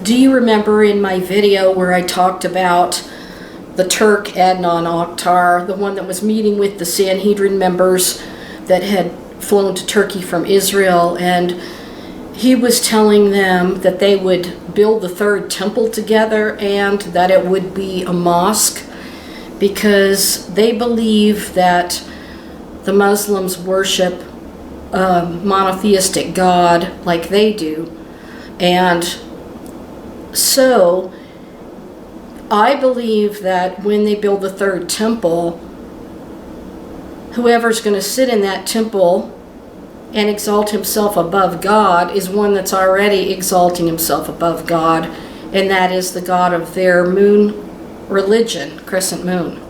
Do you remember in my video where I talked about the Turk Adnan Oktar, the one that was meeting with the Sanhedrin members that had flown to Turkey from Israel, and he was telling them that they would build the third temple together and that it would be a mosque, because they believe that the Muslims worship a monotheistic God like they do. And so I believe that when they build the third temple, whoever's going to sit in that temple and exalt himself above God is one that's already exalting himself above God, and that is the God of their moon religion, crescent moon.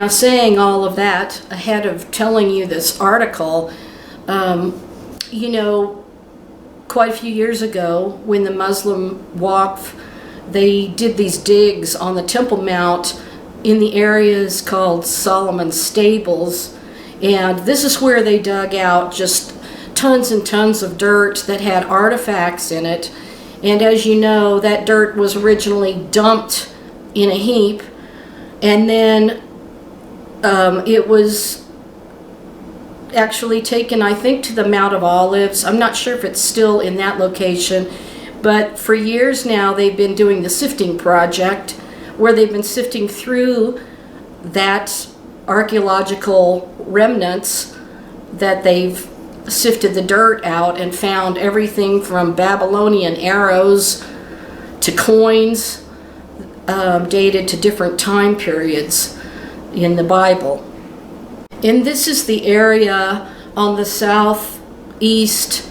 Now, saying all of that ahead of telling you this article, you know, quite a few years ago when the Muslim Waqf, they did these digs on the Temple Mount in the areas called Solomon's Stables, and this is where they dug out just tons and tons of dirt that had artifacts in it. And as you know, that dirt was originally dumped in a heap, and then it was actually taken, I think, to the Mount of Olives. I'm not sure if it's still in that location, but for years now they've been doing the sifting project, where they've been sifting through that archaeological remnants that they've sifted the dirt out and found everything from Babylonian arrows to coins dated to different time periods in the Bible. And this is the area on the southeast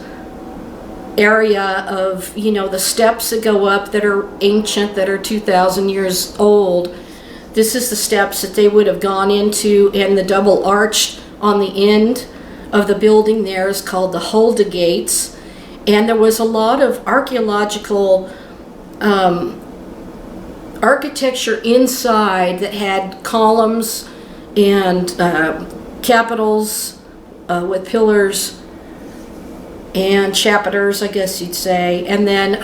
area of, you know, the steps that go up that are ancient, that are 2,000 years old. This is the steps that they would have gone into, and the double arch on the end of the building there is called the Hulda Gates. And there was a lot of archaeological architecture inside that had columns and capitals with pillars and chapiters, I guess you'd say, and then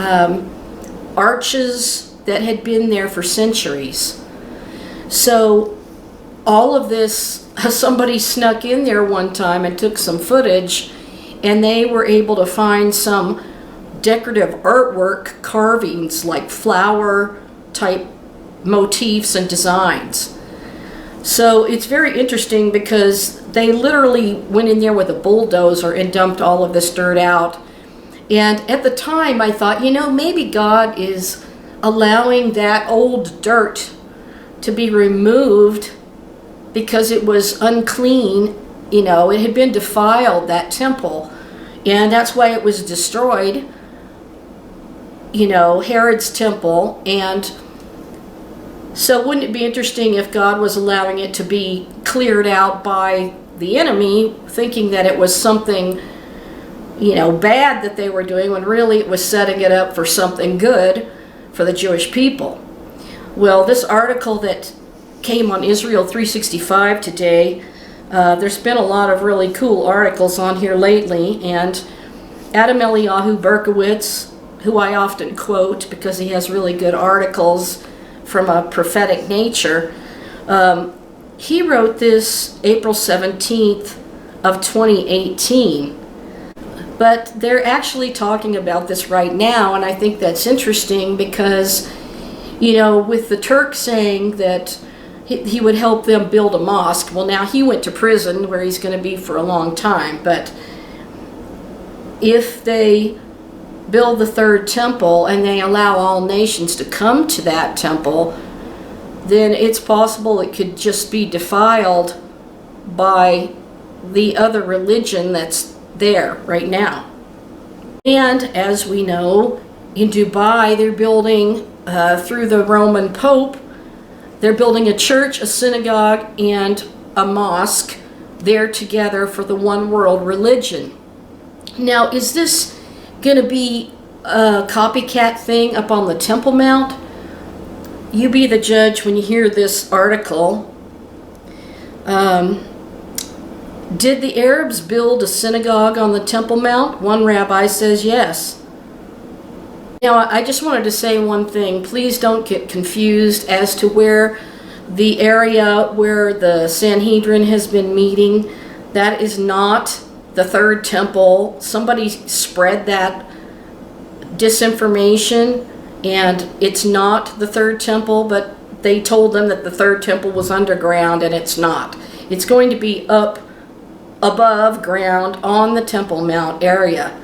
arches that had been there for centuries. So all of this, somebody snuck in there one time and took some footage, and they were able to find some decorative artwork carvings, like flower type motifs and designs. So it's very interesting because they literally went in there with a bulldozer and dumped all of this dirt out. And at the time I thought, you know, maybe God is allowing that old dirt to be removed because it was unclean. You know, it had been defiled, that temple, and that's why it was destroyed, you know, Herod's temple. And so wouldn't it be interesting if God was allowing it to be cleared out by the enemy, thinking that it was something, you know, bad that they were doing, when really it was setting it up for something good for the Jewish people. Well, this article that came on Israel 365 today, there's been a lot of really cool articles on here lately, and Adam Eliyahu Berkowitz, who I often quote because he has really good articles from a prophetic nature, he wrote this April 17th of 2018. But they're actually talking about this right now, and I think that's interesting because, you know, with the Turk saying that he would help them build a mosque, well, now he went to prison where he's going to be for a long time, but if they build the third temple and they allow all nations to come to that temple, then it's possible it could just be defiled by the other religion that's there right now. And as we know, in Dubai, they're building, through the Roman Pope, they're building a church, a synagogue, and a mosque there together for the one world religion. Now, is this going to be a copycat thing up on the Temple Mount? You be the judge when you hear this article. Did the Arabs build a synagogue on the Temple Mount? One rabbi says yes. Now, I just wanted to say one thing. Please don't get confused as to where the area where the Sanhedrin has been meeting. That is not the third temple. Somebody spread that disinformation, and it's not the third temple, but they told them that the third temple was underground, and it's not. It's going to be up above ground on the Temple Mount area.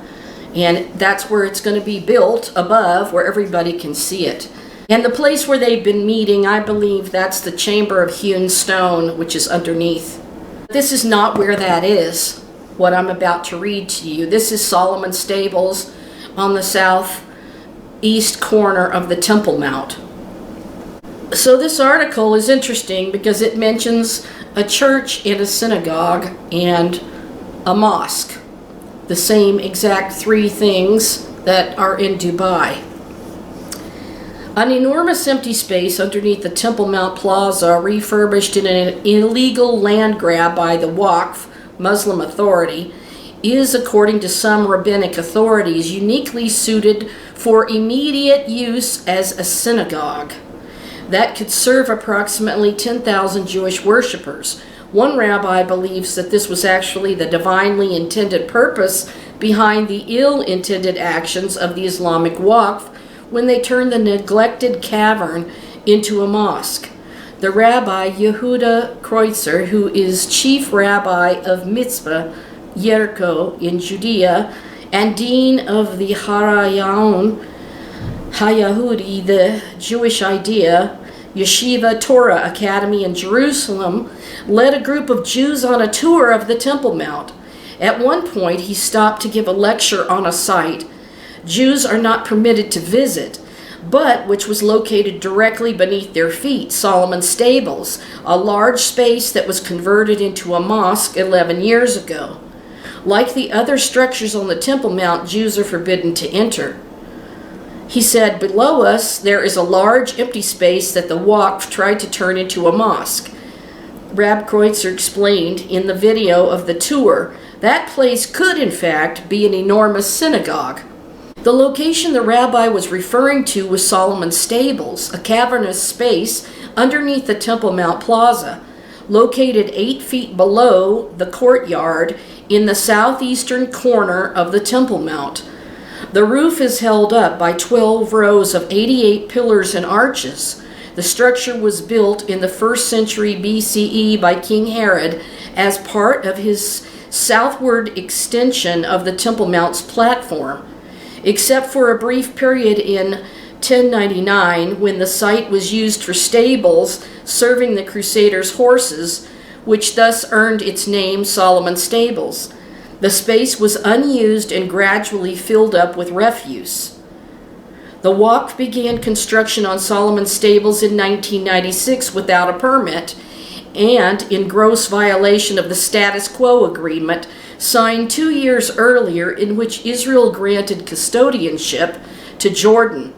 And that's where it's going to be built, above, where everybody can see it. And the place where they've been meeting, I believe that's the Chamber of Hewn Stone, which is underneath. This is not where that is, what I'm about to read to you. This is Solomon's Stables on the southeast corner of the Temple Mount. So this article is interesting because it mentions a church and a synagogue and a mosque. The same exact three things that are in Dubai. An enormous empty space underneath the Temple Mount Plaza, refurbished in an illegal land grab by the Waqf Muslim Authority, is, according to some rabbinic authorities, uniquely suited for immediate use as a synagogue that could serve approximately 10,000 Jewish worshippers. One rabbi believes that this was actually the divinely intended purpose behind the ill-intended actions of the Islamic Waqf when they turned the neglected cavern into a mosque. The Rabbi Yehuda Kreutzer, who is chief rabbi of Mitzvah Jericho in Judea and dean of the Harayon HaYahudi, the Jewish Idea Yeshiva Torah Academy in Jerusalem, led a group of Jews on a tour of the Temple Mount. At one point, he stopped to give a lecture on a site Jews are not permitted to visit, but which was located directly beneath their feet, Solomon's Stables, a large space that was converted into a mosque 11 years ago. Like the other structures on the Temple Mount, Jews are forbidden to enter. He said, below us, there is a large empty space that the Waqf tried to turn into a mosque. Rab Kreutzer explained in the video of the tour, that place could, in fact, be an enormous synagogue. The location the rabbi was referring to was Solomon's Stables, a cavernous space underneath the Temple Mount Plaza, located 8 feet below the courtyard in the southeastern corner of the Temple Mount. The roof is held up by 12 rows of 88 pillars and arches. The structure was built in the 1st century BCE by King Herod as part of his southward extension of the Temple Mount's platform. Except for a brief period in 1099 when the site was used for stables serving the Crusaders' horses, which thus earned its name Solomon's Stables. The space was unused and gradually filled up with refuse. The Waqf began construction on Solomon's Stables in 1996 without a permit and in gross violation of the status quo agreement signed 2 years earlier, in which Israel granted custodianship to Jordan.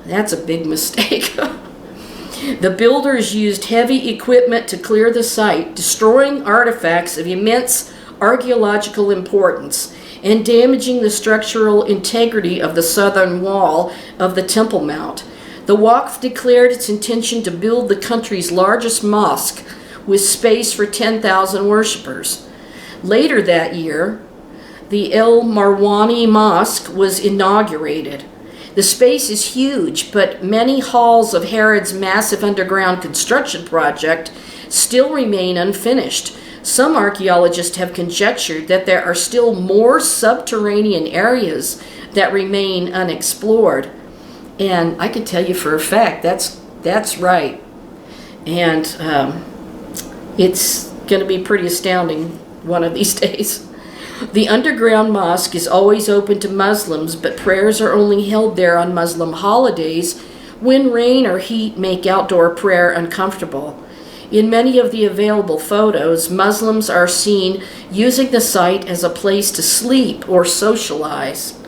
That's a big mistake. The builders used heavy equipment to clear the site, destroying artifacts of immense archaeological importance and damaging the structural integrity of the southern wall of the Temple Mount. The Waqf declared its intention to build the country's largest mosque with space for 10,000 worshippers. Later that year, the El Marwani Mosque was inaugurated. The space is huge, but many halls of Herod's massive underground construction project still remain unfinished. Some archaeologists have conjectured that there are still more subterranean areas that remain unexplored. And I can tell you for a fact that's right. And it's going to be pretty astounding one of these days. The underground mosque is always open to Muslims, but prayers are only held there on Muslim holidays when rain or heat make outdoor prayer uncomfortable. In many of the available photos, Muslims are seen using the site as a place to sleep or socialize.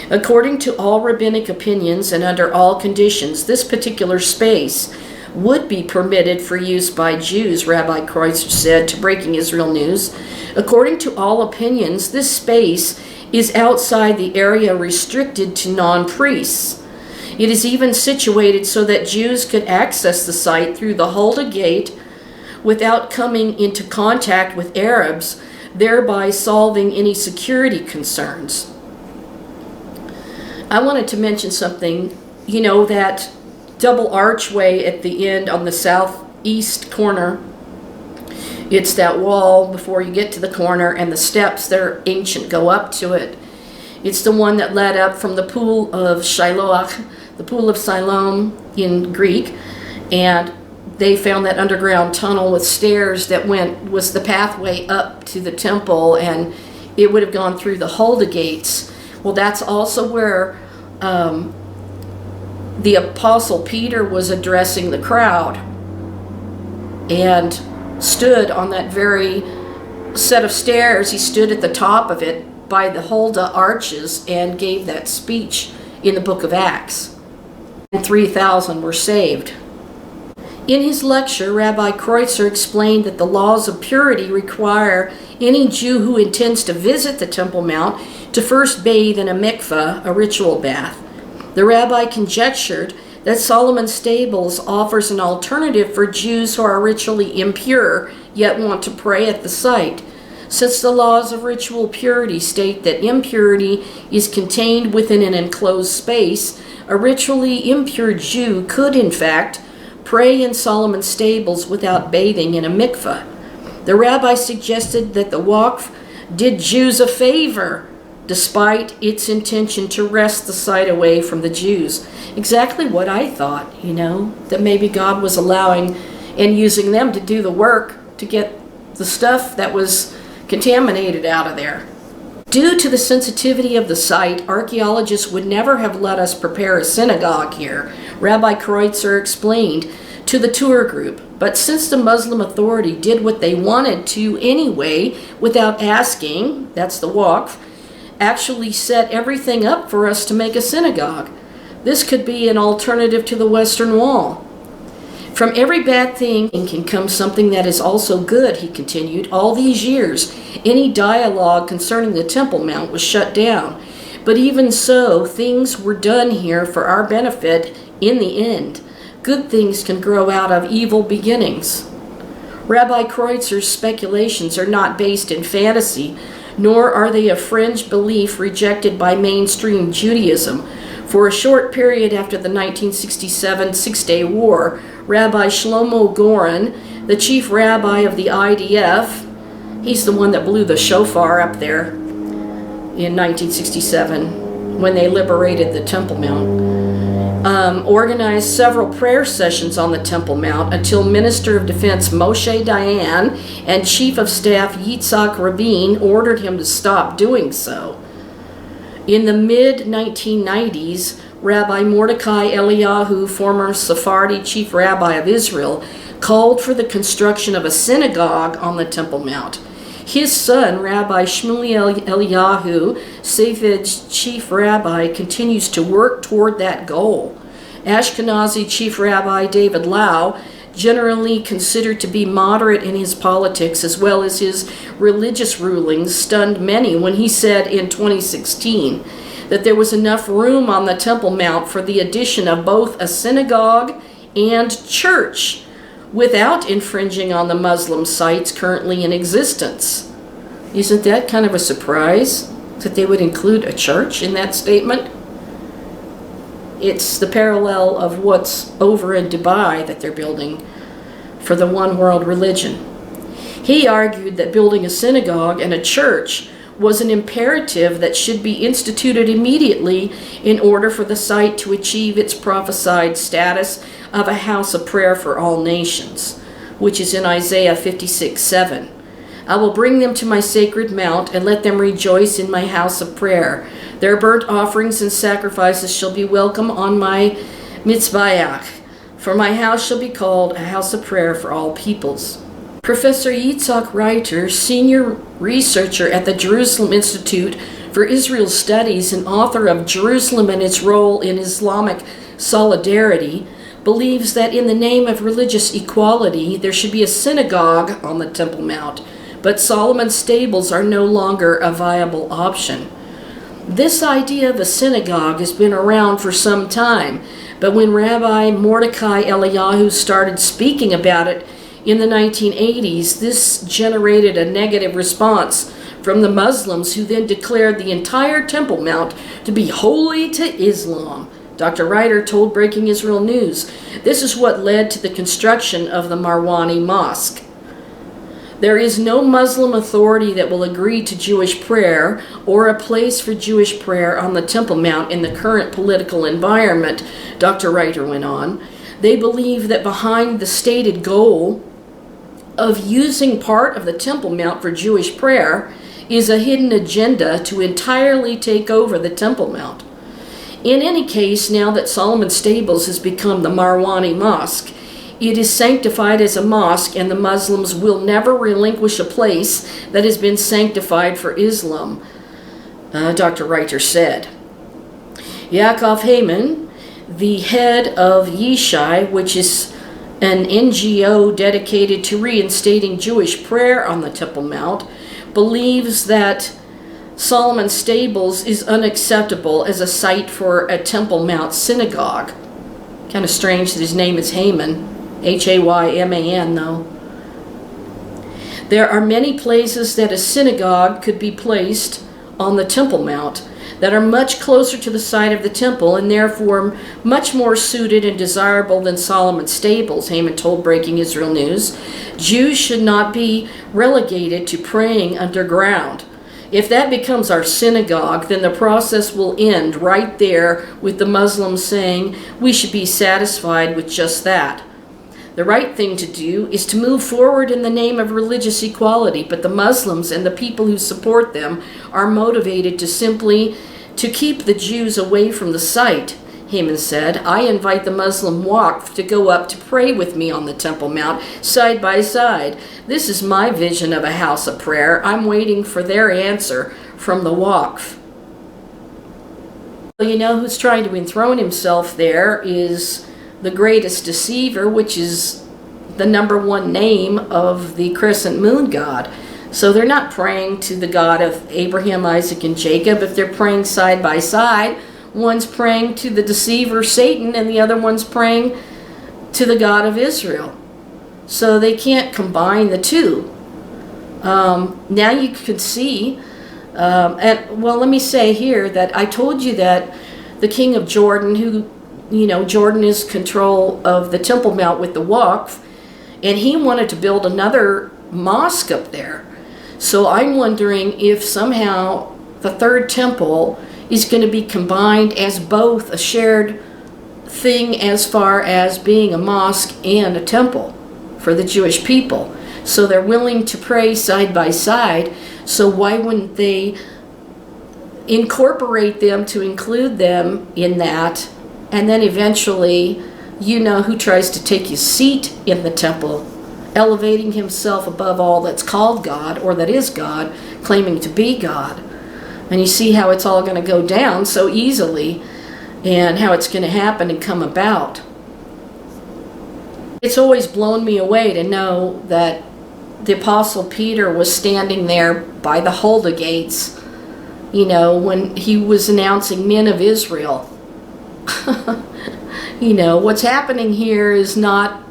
According to all rabbinic opinions and under all conditions, this particular space would be permitted for use by Jews, Rabbi Kreutzer said to Breaking Israel News. According to all opinions, this space is outside the area restricted to non-priests. It is even situated so that Jews could access the site through the Hulda Gate without coming into contact with Arabs, thereby solving any security concerns. I wanted to mention something, that double archway at the end on the southeast corner. It's that wall before you get to the corner, and the steps that are ancient go up to it. It's the one that led up from the pool of Shiloh, the pool of Siloam in Greek, and they found that underground tunnel with stairs that was the pathway up to the temple, and it would have gone through the Hulda gates. Well, that's also where the Apostle Peter was addressing the crowd and stood on that very set of stairs. He stood at the top of it by the Hulda arches and gave that speech in the book of Acts. And 3,000 were saved. In his lecture, Rabbi Kreutzer explained that the laws of purity require any Jew who intends to visit the Temple Mount to first bathe in a mikveh, a ritual bath. The rabbi conjectured that Solomon's Stables offers an alternative for Jews who are ritually impure yet want to pray at the site, since the laws of ritual purity state that impurity is contained within an enclosed space. A ritually impure Jew could, in fact, pray in Solomon's Stables without bathing in a mikveh. The rabbi suggested that the Waqf did Jews a favor, despite its intention to wrest the site away from the Jews. Exactly what I thought, that maybe God was allowing and using them to do the work to get the stuff that was contaminated out of there. Due to the sensitivity of the site, archaeologists would never have let us prepare a synagogue here, Rabbi Kreutzer explained to the tour group. But since the Muslim Authority did what they wanted to anyway, without asking, that's the Waqf, actually set everything up for us to make a synagogue. This could be an alternative to the Western Wall. From every bad thing can come something that is also good, he continued. All these years, any dialogue concerning the Temple Mount was shut down. But even so, things were done here for our benefit in the end. Good things can grow out of evil beginnings. Rabbi Kreutzer's speculations are not based in fantasy, nor are they a fringe belief rejected by mainstream Judaism. For a short period after the 1967 Six-Day War, Rabbi Shlomo Goren, the chief rabbi of the IDF, he's the one that blew the shofar up there in 1967 when they liberated the Temple Mount, organized several prayer sessions on the Temple Mount until Minister of Defense Moshe Dayan and Chief of Staff Yitzhak Rabin ordered him to stop doing so. In the mid-1990s, Rabbi Mordecai Eliyahu, former Sephardi chief rabbi of Israel, called for the construction of a synagogue on the Temple Mount. His son, Rabbi Shmuel Eliyahu, Safed's chief rabbi, continues to work toward that goal. Ashkenazi chief rabbi David Lau, generally considered to be moderate in his politics as well as his religious rulings, stunned many when he said in 2016 that there was enough room on the Temple Mount for the addition of both a synagogue and church without infringing on the Muslim sites currently in existence. Isn't that kind of a surprise that they would include a church in that statement? It's the parallel of what's over in Dubai that they're building for the one world religion. He argued that building a synagogue and a church was an imperative that should be instituted immediately in order for the site to achieve its prophesied status of a house of prayer for all nations, which is in Isaiah 56:7. I will bring them to my sacred mount and let them rejoice in my house of prayer. Their burnt offerings and sacrifices shall be welcome on my mitzvayach, for my house shall be called a house of prayer for all peoples. Professor Yitzhak Reiter, senior researcher at the Jerusalem Institute for Israel Studies and author of Jerusalem and its Role in Islamic Solidarity, believes that in the name of religious equality, there should be a synagogue on the Temple Mount, but Solomon's Stables are no longer a viable option. This idea of a synagogue has been around for some time, but when Rabbi Mordecai Eliyahu started speaking about it in the 1980s, this generated a negative response from the Muslims, who then declared the entire Temple Mount to be holy to Islam. Dr. Ryder told Breaking Israel News, this is what led to the construction of the Marwani Mosque. There is no Muslim authority that will agree to Jewish prayer or a place for Jewish prayer on the Temple Mount in the current political environment, Dr. Ryder went on. They believe that behind the stated goal of using part of the Temple Mount for Jewish prayer is a hidden agenda to entirely take over the Temple Mount. In any case, now that Solomon Stables has become the Marwani Mosque, it is sanctified as a mosque, and the Muslims will never relinquish a place that has been sanctified for Islam, Dr. Reiter said. Yaakov Heyman, the head of Yishai, which is an NGO dedicated to reinstating Jewish prayer on the Temple Mount, believes that Solomon Stables is unacceptable as a site for a Temple Mount synagogue. Kind of strange that his name is Heyman. Hayman, though. There are many places that a synagogue could be placed on the Temple Mount that are much closer to the site of the temple and therefore much more suited and desirable than Solomon Stables, Heyman told Breaking Israel News. Jews should not be relegated to praying underground. If that becomes our synagogue, then the process will end right there with the Muslims saying we should be satisfied with just that. The right thing to do is to move forward in the name of religious equality, but the Muslims and the people who support them are motivated to simply to keep the Jews away from the site, Heyman said. I invite the Muslim Waqf to go up to pray with me on the Temple Mount, side by side. This is my vision of a house of prayer. I'm waiting for their answer from the Waqf. Well, you know who's trying to enthrone himself there is the greatest deceiver, which is the number one name of the crescent moon god. So they're not praying to the God of Abraham, Isaac, and Jacob. If they're praying side by side, one's praying to the deceiver Satan and the other one's praying to the God of Israel. So they can't combine the two. Now you can see, let me say here that I told you that the king of Jordan, who Jordan is control of the Temple Mount with the Waqf, and he wanted to build another mosque up there. So I'm wondering if somehow the third temple is going to be combined as both a shared thing as far as being a mosque and a temple for the Jewish people. So they're willing to pray side by side, so why wouldn't they incorporate them to include them in that? And then eventually, who tries to take his seat in the temple, elevating himself above all that's called God or that is God, claiming to be God. And you see how it's all going to go down so easily and how it's going to happen and come about. It's always blown me away to know that the Apostle Peter was standing there by the Huldah gates, when he was announcing men of Israel. What's happening here is not,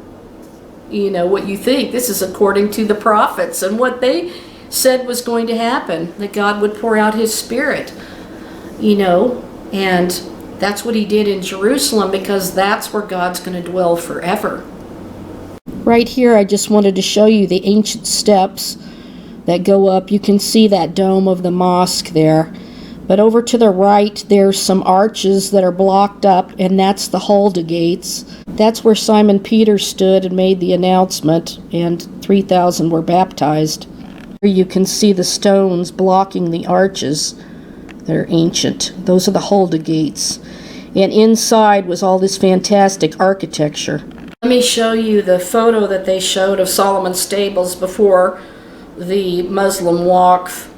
what you think. This is according to the prophets and what they said was going to happen, that God would pour out his Spirit, and that's what he did in Jerusalem, because that's where God's going to dwell forever. Right here, I just wanted to show you the ancient steps that go up. You can see that dome of the mosque there. But over to the right, there's some arches that are blocked up, and that's the Huldah gates. That's where Simon Peter stood and made the announcement, and 3,000 were baptized. Here you can see the stones blocking the arches. They're ancient. Those are the Huldah gates. And inside was all this fantastic architecture. Let me show you the photo that they showed of Solomon Stables before the Muslim Waqf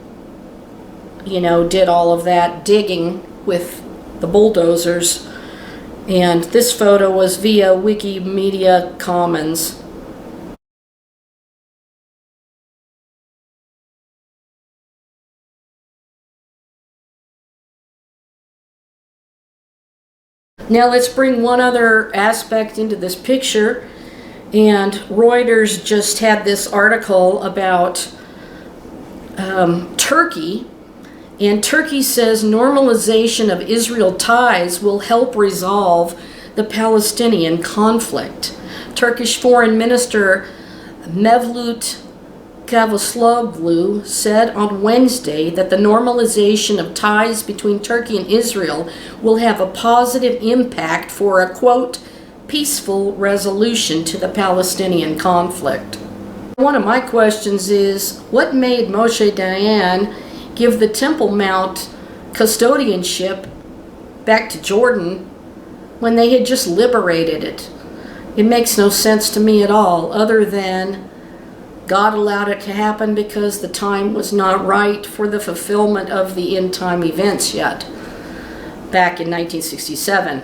did all of that digging with the bulldozers. And this photo was via Wikimedia Commons. Now let's bring one other aspect into this picture. And Reuters just had this article about Turkey. And Turkey says normalization of Israel ties will help resolve the Palestinian conflict. Turkish Foreign Minister Mevlut Cavusoglu said on Wednesday that the normalization of ties between Turkey and Israel will have a positive impact for a, quote, peaceful resolution to the Palestinian conflict. One of my questions is, what made Moshe Dayan give the Temple Mount custodianship back to Jordan when they had just liberated it? It makes no sense to me at all, other than God allowed it to happen because the time was not right for the fulfillment of the end time events yet, back in 1967.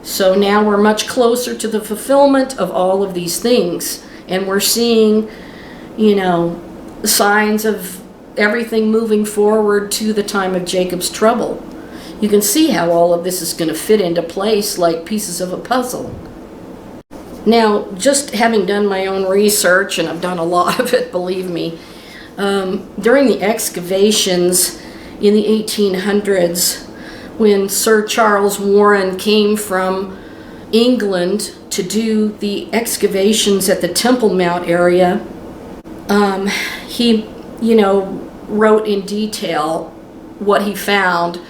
So now we're much closer to the fulfillment of all of these things, and we're seeing, signs of everything moving forward to the time of Jacob's trouble. You can see how all of this is going to fit into place like pieces of a puzzle. Now, just having done my own research, and I've done a lot of it, believe me, during the excavations in the 1800s, when Sir Charles Warren came from England to do the excavations at the Temple Mount area, he, wrote in detail what he found.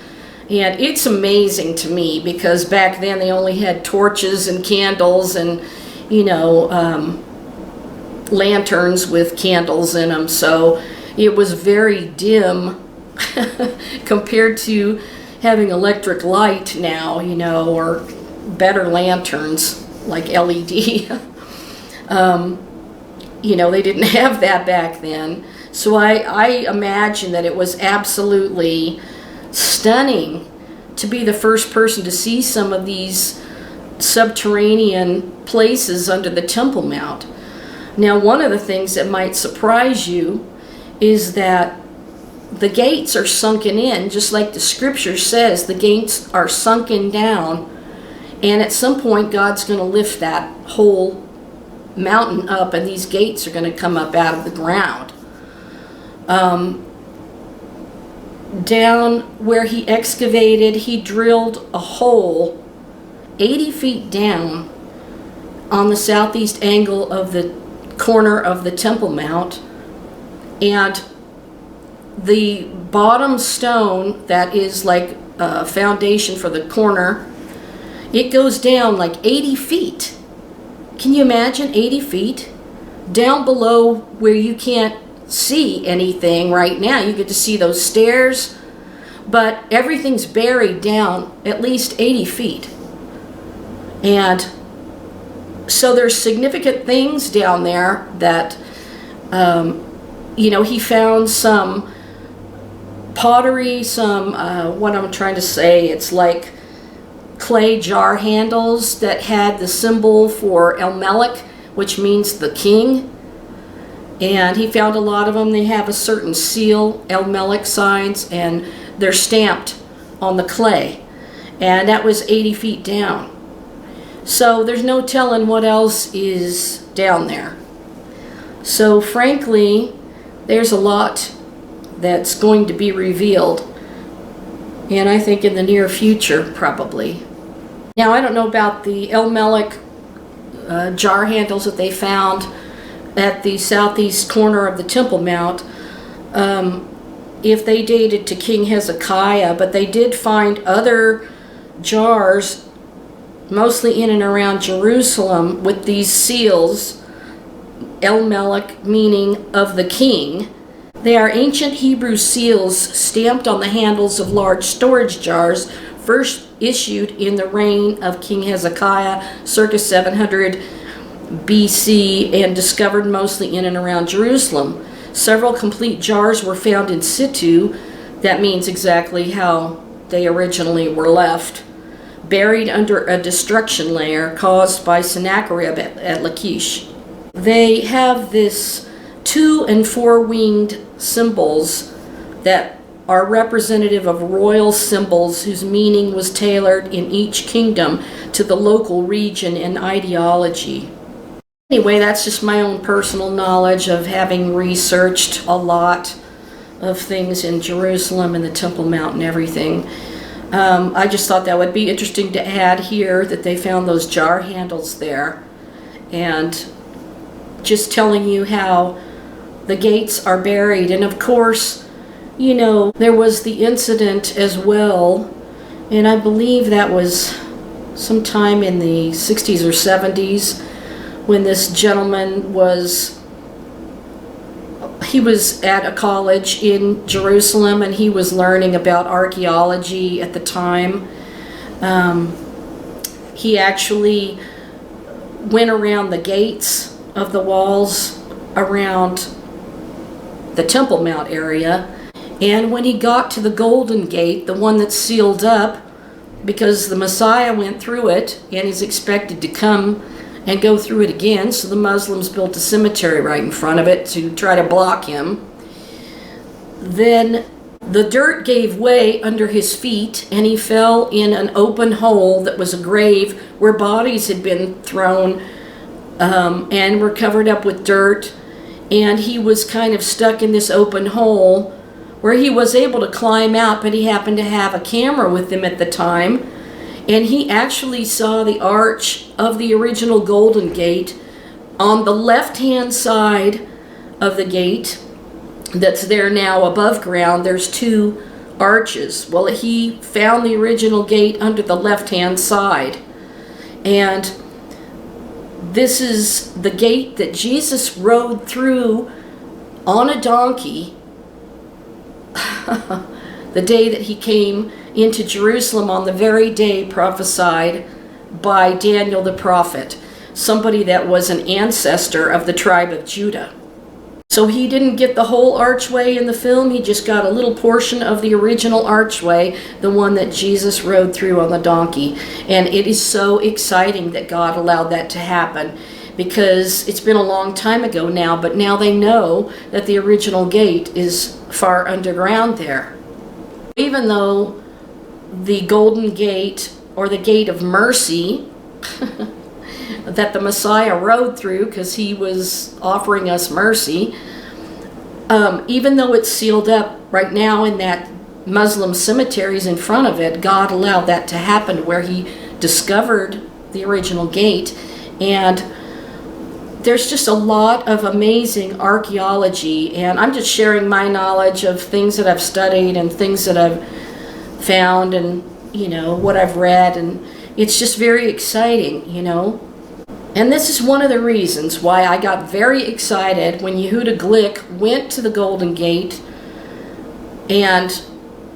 And it's amazing to me because back then they only had torches and candles and, lanterns with candles in them. So it was very dim compared to having electric light now, or better lanterns like LED. They didn't have that back then. So I imagine that it was absolutely stunning to be the first person to see some of these subterranean places under the Temple Mount. Now, one of the things that might surprise you is that the gates are sunken in, just like the scripture says, the gates are sunken down, and at some point God's going to lift that whole mountain up and these gates are going to come up out of the ground. Down where he excavated, he drilled a hole 80 feet down on the southeast angle of the corner of the Temple Mount, and the bottom stone that is like a foundation for the corner, it goes down like 80 feet. Can you imagine 80 feet? Down below where you can't see anything right now. You get to see those stairs, but everything's buried down at least 80 feet. And so there's significant things down there that, he found some pottery, what I'm trying to say, it's like clay jar handles that had the symbol for Elimelech, which means the king. And he found a lot of them. They have a certain seal, Elimelech signs, and they're stamped on the clay. And that was 80 feet down. So there's no telling what else is down there. So frankly, there's a lot that's going to be revealed. And I think in the near future, probably. Now, I don't know about the Elimelech jar handles that they found at the southeast corner of the Temple Mount, if they dated to King Hezekiah, but they did find other jars, mostly in and around Jerusalem, with these seals, Elimelech meaning of the king. They are ancient Hebrew seals stamped on the handles of large storage jars, first issued in the reign of King Hezekiah, circa 700 BC, and discovered mostly in and around Jerusalem. Several complete jars were found in situ. That means exactly how they originally were left, buried under a destruction layer caused by Sennacherib at Lachish. They have this 2- and 4-winged symbols that are representative of royal symbols whose meaning was tailored in each kingdom to the local region and ideology. Anyway, that's just my own personal knowledge of having researched a lot of things in Jerusalem and the Temple Mount and everything. I just thought that would be interesting to add here, that they found those jar handles there, and just telling you how the gates are buried. And of course, you know, there was the incident as well, and I believe that was sometime in the 60s or 70s, when this gentleman was at a college in Jerusalem, and he was learning about archaeology at the time. He actually went around the gates of the walls around the Temple Mount area, and when he got to the Golden Gate, the one that's sealed up because the Messiah went through it and is expected to come and go through it again, so the Muslims built a cemetery right in front of it to try to block him. Then the dirt gave way under his feet, and he fell in an open hole that was a grave where bodies had been thrown and were covered up with dirt, and he was kind of stuck in this open hole where he was able to climb out, but he happened to have a camera with him at the time. And he actually saw the arch of the original Golden Gate on the left-hand side of the gate that's there now above ground. There's two arches. Well, he found the original gate under the left-hand side. And this is the gate that Jesus rode through on a donkey the day that he came into Jerusalem, on the very day prophesied by Daniel the prophet, somebody that was an ancestor of the tribe of Judah. So he didn't get the whole archway in the film, he just got a little portion of the original archway, the one that Jesus rode through on the donkey. And it is so exciting that God allowed that to happen, because it's been a long time ago now, but now they know that the original gate is far underground there. Even though the Golden Gate, or the Gate of Mercy, that the Messiah rode through because he was offering us mercy, even though it's sealed up right now in that Muslim cemeteries in front of it, God allowed that to happen, where he discovered the original gate. And there's just a lot of amazing archaeology, and I'm just sharing my knowledge of things that I've studied and things that I've found, and you know, what I've read, and it's just very exciting, you know. And this is one of the reasons why I got very excited when Yehuda Glick went to the Golden Gate, and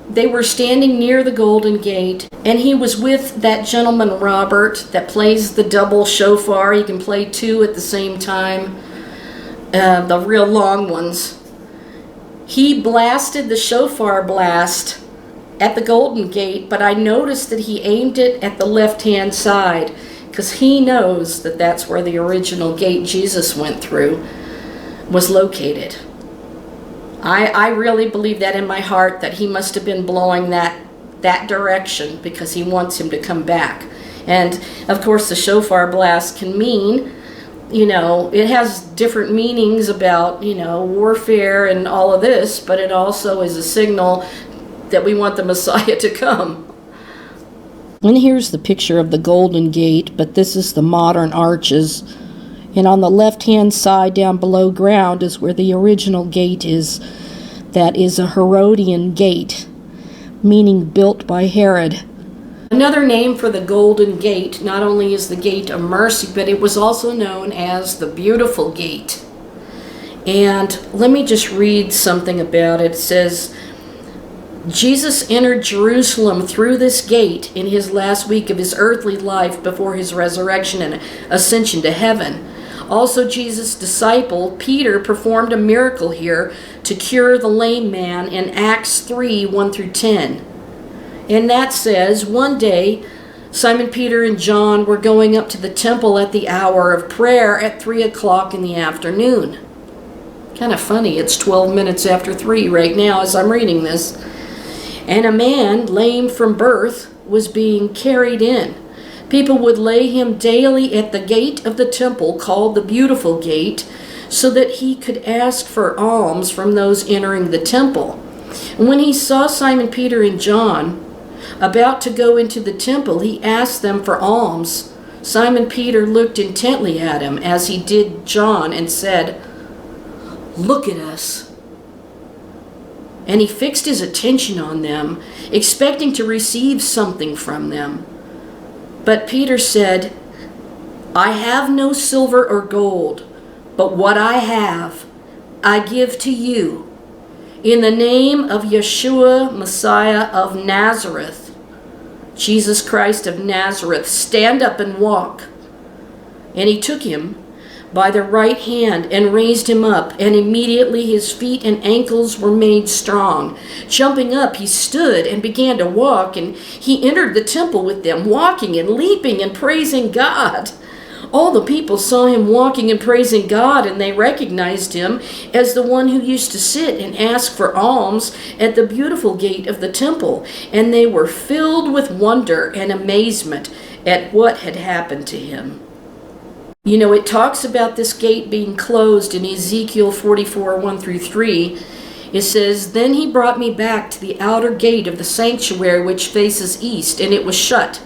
they were standing near the Golden Gate, and he was with that gentleman Robert that plays the double shofar. He can play two at the same time, the real long ones. He blasted the shofar blast at the Golden Gate, but I noticed that he aimed it at the left-hand side, because he knows that that's where the original gate Jesus went through was located. I really believe that in my heart, that he must have been blowing that direction because he wants him to come back. And of course the shofar blast can mean, you know, it has different meanings about, you know, warfare and all of this, but it also is a signal that we want the Messiah to come. And here's the picture of the Golden Gate, but this is the modern arches. And on the left-hand side down below ground is where the original gate is. That is a Herodian gate, meaning built by Herod. Another name for the Golden Gate not only is the Gate of Mercy, but it was also known as the Beautiful Gate. And let me just read something about it. It says, Jesus entered Jerusalem through this gate in his last week of his earthly life before his resurrection and ascension to heaven. Also, Jesus' disciple, Peter, performed a miracle here to cure the lame man in Acts 3, 1 through 10. And that says, one day, Simon Peter and John were going up to the temple at the hour of prayer at 3 o'clock in the afternoon. Kind of funny, it's 12 minutes after 3 right now as I'm reading this. and a man, lame from birth, was being carried in. People would lay him daily at the gate of the temple, called the Beautiful Gate, so that he could ask for alms from those entering the temple. And when he saw Simon Peter and John about to go into the temple, he asked them for alms. Simon Peter looked intently at him, as he did John, and said, "Look at us." And he fixed his attention on them, expecting to receive something from them. But Peter said, "I have no silver or gold, but what I have, I give to you. In the name of Yeshua, Messiah of Nazareth, Jesus Christ of Nazareth, stand up and walk." And he took him by the right hand and raised him up, and immediately his feet and ankles were made strong. Jumping up, he stood and began to walk, and he entered the temple with them, walking and leaping and praising God. All the people saw him walking and praising God, and they recognized him as the one who used to sit and ask for alms at the Beautiful Gate of the temple, and they were filled with wonder and amazement at what had happened to him. You know, it talks about this gate being closed in Ezekiel 44, 1-3. It says, "Then he brought me back to the outer gate of the sanctuary which faces east, and it was shut.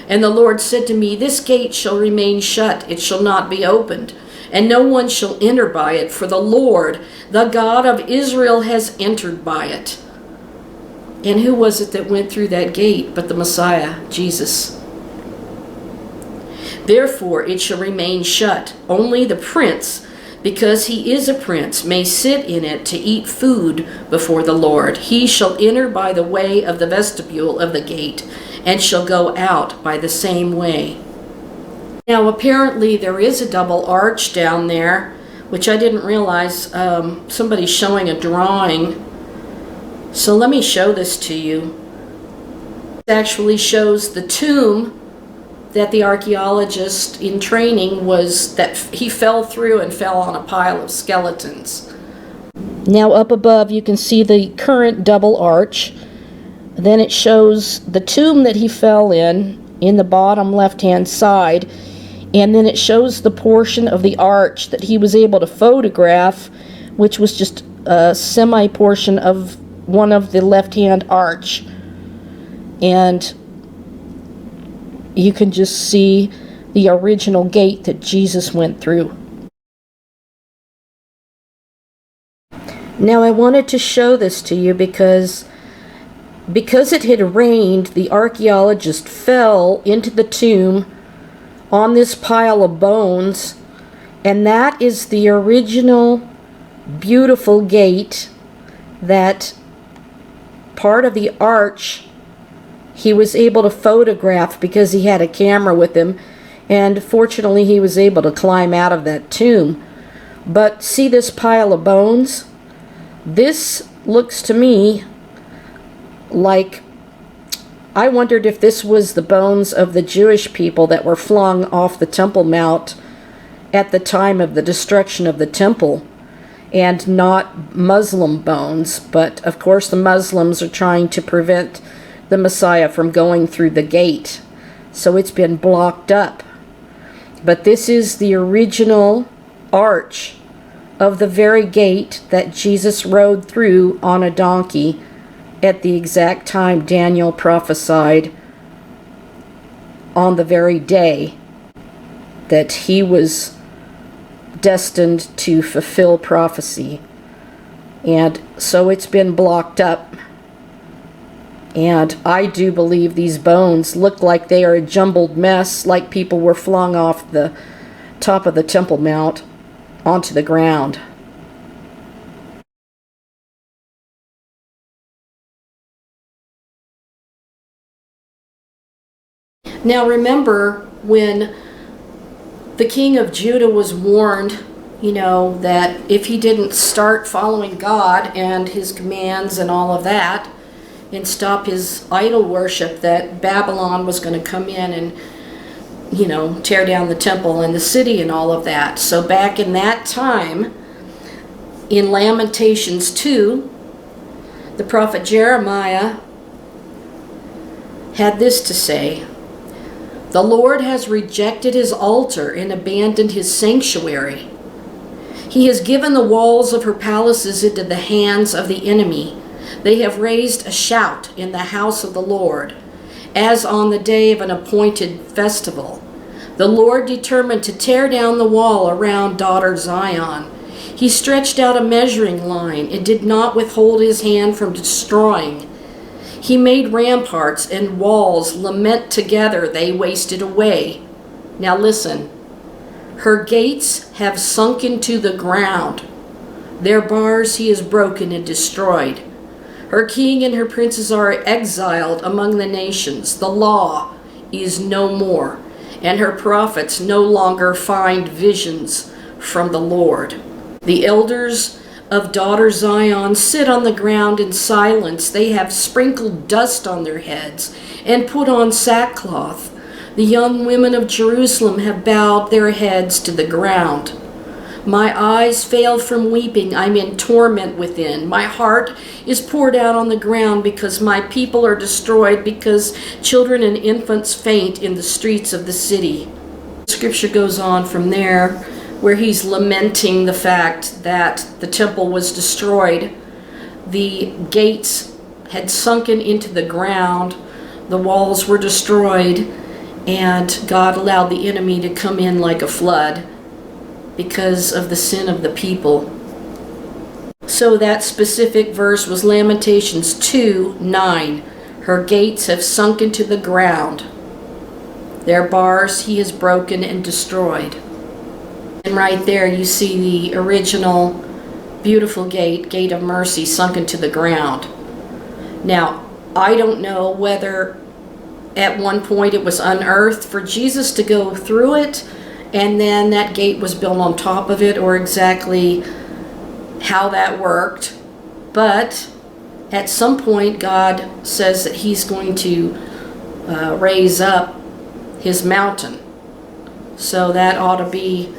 And the Lord said to me, This gate shall remain shut, it shall not be opened, and no one shall enter by it, for the Lord, the God of Israel, has entered by it." And who was it that went through that gate but the Messiah, Jesus? "Therefore it shall remain shut. Only the prince, because he is a prince, may sit in it to eat food before the Lord. He shall enter by the way of the vestibule of the gate, and shall go out by the same way." Now apparently there is a double arch down there, which I didn't realize. Somebody's showing a drawing. So let me show this to you. It actually shows the tomb that the archaeologist in training that he fell through and fell on a pile of skeletons. Now up above you can see the current double arch. Then it shows the tomb that he fell in the bottom left-hand side, and then it shows the portion of the arch that he was able to photograph, which was just a semi-portion of one of the left-hand arch. And you can just see the original gate that Jesus went through. Now I wanted to show this to you because it had rained, the archaeologist fell into the tomb on this pile of bones, and that is the original beautiful gate, that part of the arch he was able to photograph because he had a camera with him, and fortunately he was able to climb out of that tomb. But see this pile of bones? This looks to me like, I wondered if this was the bones of the Jewish people that were flung off the Temple Mount at the time of the destruction of the temple, and not Muslim bones. But of course the Muslims are trying to prevent the Messiah from going through the gate, so it's been blocked up. But this is the original arch of the very gate that Jesus rode through on a donkey at the exact time Daniel prophesied, on the very day that he was destined to fulfill prophecy. And so it's been blocked up. And I do believe these bones look like they are a jumbled mess, like people were flung off the top of the Temple Mount onto the ground. Now remember, when the king of Judah was warned, that if he didn't start following God and his commands and all of that, and stop his idol worship, that Babylon was going to come in and, tear down the temple and the city and all of that. So back in that time, in Lamentations 2, The prophet Jeremiah had this to say: "The Lord has rejected his altar and abandoned his sanctuary. He has given the walls of her palaces into the hands of the enemy. They have raised a shout in the house of the Lord, as on the day of an appointed festival. The Lord determined to tear down the wall around daughter Zion. He stretched out a measuring line and did not withhold his hand from destroying. He made ramparts and walls lament together, they wasted away." Now listen. "Her gates have sunk into the ground. Their bars he has broken and destroyed. Her king and her princes are exiled among the nations. The law is no more, and her prophets no longer find visions from the Lord. The elders of daughter Zion sit on the ground in silence. They have sprinkled dust on their heads and put on sackcloth. The young women of Jerusalem have bowed their heads to the ground. My eyes fail from weeping. I'm in torment within. My heart is poured out on the ground because my people are destroyed, because children and infants faint in the streets of the city." Scripture goes on from there, where he's lamenting the fact that the temple was destroyed. The gates had sunken into the ground. The walls were destroyed, and God allowed the enemy to come in like a flood because of the sin of the people. So that specific verse was Lamentations 2:9. "Her gates have sunk into the ground. Their bars he has broken and destroyed." And right there you see the original beautiful gate of mercy, sunk into the ground. Now, I don't know whether at one point it was unearthed for Jesus to go through it, and then that gate was built on top of it, or exactly how that worked. But at some point, God says that he's going to raise up his mountain. So that ought to be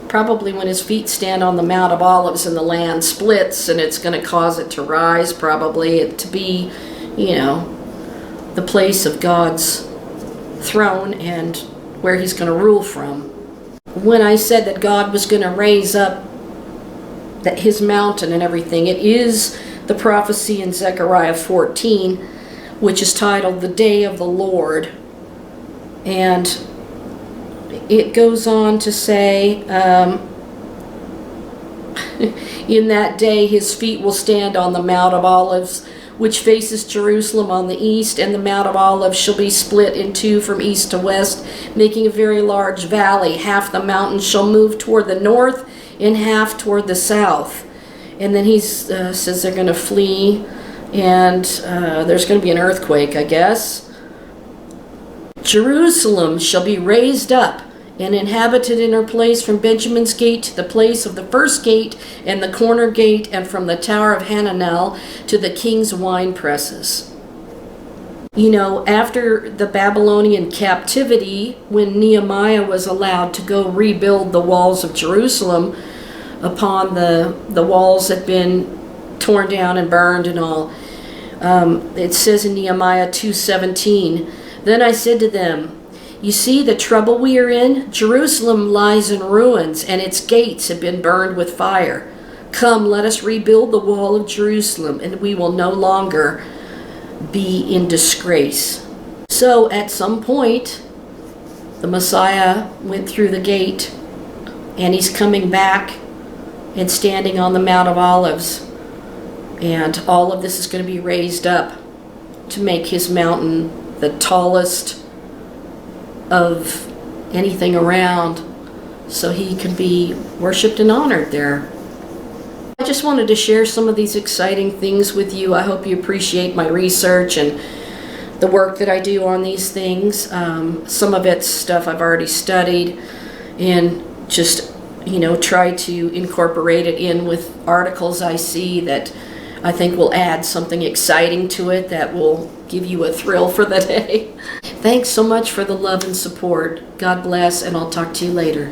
probably when his feet stand on the Mount of Olives and the land splits, and it's going to cause it to rise, probably to be, the place of God's throne and where he's going to rule from. When I said that God was going to raise up that his mountain and everything, it is the prophecy in Zechariah 14, which is titled "The Day of the Lord." And it goes on to say, "In that day his feet will stand on the Mount of Olives, which faces Jerusalem on the east, and the Mount of Olives shall be split in two from east to west, making a very large valley. Half the mountain shall move toward the north and half toward the south." And then he says they're going to flee, and there's going to be an earthquake, I guess. "Jerusalem shall be raised up and inhabited in her place from Benjamin's gate to the place of the first gate and the corner gate, and from the tower of Hananel to the king's wine presses." After the Babylonian captivity, when Nehemiah was allowed to go rebuild the walls of Jerusalem, upon the walls that had been torn down and burned and all, it says in Nehemiah 2:17, "Then I said to them, you see the trouble we are in? Jerusalem lies in ruins, and its gates have been burned with fire. Come, let us rebuild the wall of Jerusalem, and we will no longer be in disgrace." So at some point, the Messiah went through the gate, and he's coming back and standing on the Mount of Olives. And all of this is going to be raised up to make his mountain the tallest of anything around, so he can be worshipped and honored there. I just wanted to share some of these exciting things with you. I hope you appreciate my research and the work that I do on these things. Some of it's stuff I've already studied, and just try to incorporate it in with articles I see that I think will add something exciting to it that will give you a thrill for the day. Thanks so much for the love and support. God bless, and I'll talk to you later.